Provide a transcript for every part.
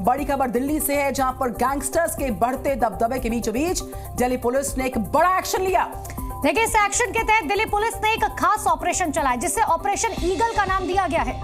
बड़ी खबर दिल्ली से है, जहां पर गैंगस्टर्स के बढ़ते दबदबे के बीचों बीच दिल्ली पुलिस ने एक बड़ा एक्शन लिया। देखिए, इस एक्शन के तहत दिल्ली पुलिस ने एक खास ऑपरेशन चलाया, जिसे ऑपरेशन ईगल का नाम दिया गया है।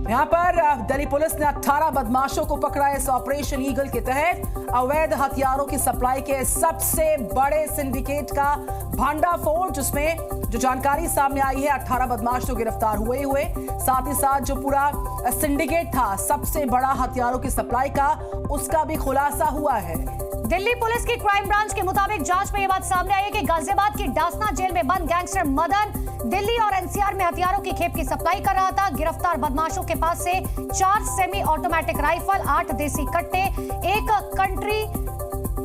यहाँ पर दिल्ली पुलिस ने 18 बदमाशों को पकड़ा। इस ऑपरेशन ईगल के तहत अवैध हथियारों की सप्लाई के सबसे बड़े सिंडिकेट का भंडाफोड़, जिसमें जो जानकारी सामने आई है 18 बदमाश तो गिरफ्तार हुए साथ ही साथ जो पूरा सिंडिकेट था सबसे बड़ा हथियारों की सप्लाई का, उसका भी खुलासा हुआ है। दिल्ली पुलिस की क्राइम ब्रांच के मुताबिक जांच में यह बात सामने आई है कि गाजियाबाद की डासना जेल में बंद गैंगस्टर मदन दिल्ली और एनसीआर में हथियारों की खेप की सप्लाई कर रहा था। गिरफ्तार बदमाशों के पास से 4 सेमी ऑटोमेटिक राइफल, 8 देसी कट्टे, 1 कंट्री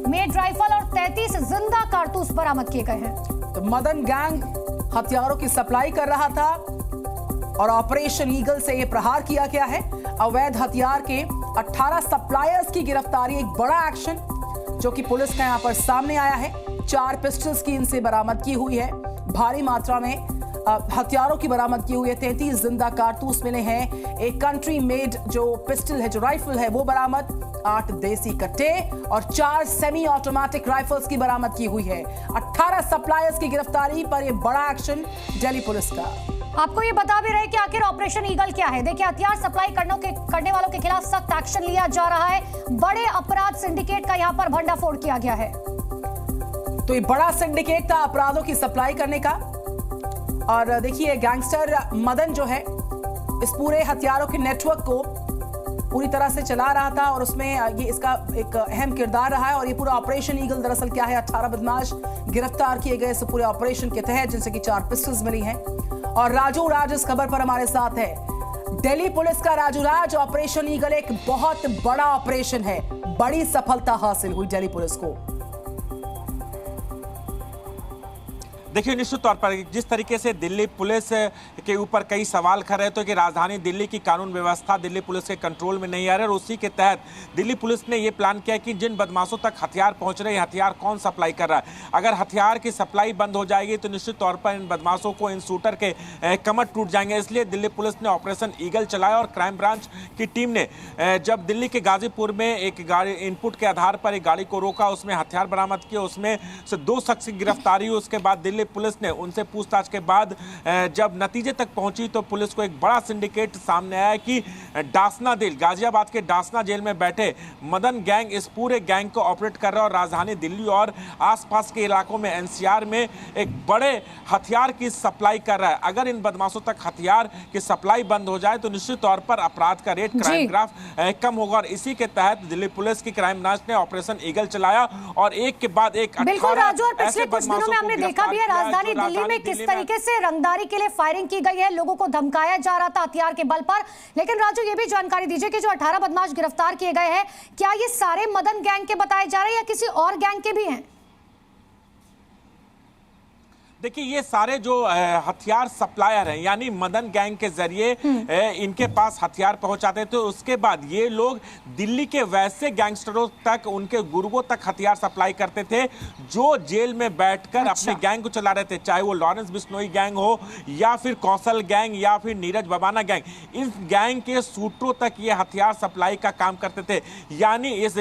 मेड राइफल और 33 जिंदा कारतूस बरामद किए गए हैं। तो मदन गैंग हथियारों की सप्लाई कर रहा था और ऑपरेशन ईगल से यह प्रहार किया गया है। अवैध हथियार के 18 सप्लायर्स की गिरफ्तारी, एक बड़ा एक्शन जो कि पुलिस का यहां पर सामने आया है। 4 पिस्टल्स की इनसे बरामद की हुई है, भारी मात्रा में हथियारों की बरामद की हुई है। 33 जिंदा कारतूस मिले हैं, एक कंट्री मेड जो पिस्टल है, जो राइफल है वो बरामद, 8 देसी कट्टे और 4 सेमी ऑटोमेटिक राइफल्स की बरामद की हुई है। 18 सप्लायर्स की गिरफ्तारी पर यह बड़ा एक्शन दिल्ली पुलिस का। आपको ये बता भी रहे कि आखिर ऑपरेशन ईगल क्या है। देखिए, हथियार सप्लाई करने वालों के खिलाफ सख्त एक्शन लिया जा रहा है। बड़े अपराध सिंडिकेट का यहाँ पर भंडाफोड़ किया गया है। तो ये बड़ा सिंडिकेट था अपराधों की सप्लाई करने का। और देखिए, गैंगस्टर मदन जो है इस पूरे हथियारों के नेटवर्क को पूरी तरह से चला रहा था और उसमें ये इसका एक अहम किरदार रहा है। और ये पूरा ऑपरेशन ईगल दरअसल क्या है, 18 बदमाश गिरफ्तार किए गए इस पूरे ऑपरेशन के तहत, जिनसे कि 4 पिस्टल्स मिली हैं। और राजू राज इस खबर पर हमारे साथ है। दिल्ली पुलिस का राजू राज, ऑपरेशन ईगल एक बहुत बड़ा ऑपरेशन है, बड़ी सफलता हासिल हुई दिल्ली पुलिस को। देखिए, निश्चित तौर पर जिस तरीके से दिल्ली पुलिस के ऊपर कई सवाल खड़े हैं तो कि राजधानी दिल्ली की कानून व्यवस्था दिल्ली पुलिस के कंट्रोल में नहीं आ रही, और उसी के तहत दिल्ली पुलिस ने ये प्लान किया कि जिन बदमाशों तक हथियार पहुंच रहे हैं, हथियार कौन सप्लाई कर रहा है। अगर हथियार की सप्लाई बंद हो जाएगी तो निश्चित तौर पर इन बदमाशों को, इन शूटर के कमर टूट जाएंगे। इसलिए दिल्ली पुलिस ने ऑपरेशन ईगल चलाया और क्राइम ब्रांच की टीम ने जब दिल्ली के गाजीपुर में एक गाड़ी इनपुट के आधार पर एक गाड़ी को रोका, उसमें हथियार बरामद किए, उसमें से 2 शख्स की गिरफ्तारी हुई। उसके बाद दिल्ली पुलिस ने उनसे पूछताछ के बाद जब नतीजे तक पहुंची तो पुलिस को एक बड़ा सिंडिकेट सामने आया कि डासना जेल, गाजियाबाद के डासना जेल में बैठे मदन गैंग इस पूरे गैंग को ऑपरेट कर रहा है और राजधानी दिल्ली और आसपास के इलाकों में एनसीआर में एक बड़े हथियार की सप्लाई कर रहा है। अगर इन बदमाशों तक हथियार की सप्लाई बंद हो जाए तो निश्चित तौर पर अपराध का रेट, क्राइम ग्राफ कम होगा। और इसी के तहत दिल्ली पुलिस की क्राइम ब्रांच ने ऑपरेशन ईगल चलाया और एक के बाद एक 18 पिछले कुछ दिनों में हमने देखा भी है राजधानी दिल्ली में किस तरीके से रंगदारी के लिए फायरिंग की गई है, लोगों को धमकाया जा रहा था हथियार के बल पर। लेकिन राजू, ये भी जानकारी दीजिए कि जो 18 बदमाश गिरफ्तार किए गए हैं, क्या ये सारे मदन गैंग के बताए जा रहे हैं या किसी और गैंग के भी हैं? देखिए, ये सारे जो हथियार सप्लायर हैं, यानी मदन गैंग के जरिए इनके पास हथियार पहुंचाते थे। उसके बाद ये लोग दिल्ली के वैसे गैंगस्टरों तक, उनके गुर्गों तक हथियार सप्लाई करते थे जो जेल में बैठकर अपने गैंग को चला रहे थे, चाहे वो लॉरेंस बिश्नोई गैंग हो या फिर कौशल गैंग या फिर नीरज बबाना गैंग। इस गैंग के सूत्रों तक ये हथियार सप्लाई का काम करते थे। यानी इस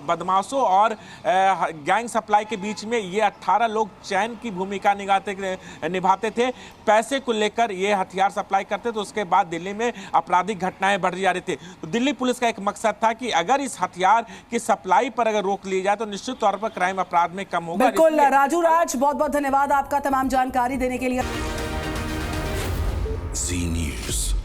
बदमाशों और गैंग सप्लाई के बीच में ये 18 लोग चैन की भूमिका निभाते थे। पैसे को लेकर ये हथियार सप्लाई करते थे, उसके बाद दिल्ली में आपराधिक घटनाएं बढ़ जा रही थी। तो दिल्ली पुलिस का एक मकसद था कि अगर इस हथियार की सप्लाई पर अगर रोक ली जाए तो निश्चित तौर पर क्राइम अपराध में कम होगा। बिल्कुल राजू राज, बहुत बहुत धन्यवाद आपका तमाम जानकारी देने के लिए। जी न्यूज़।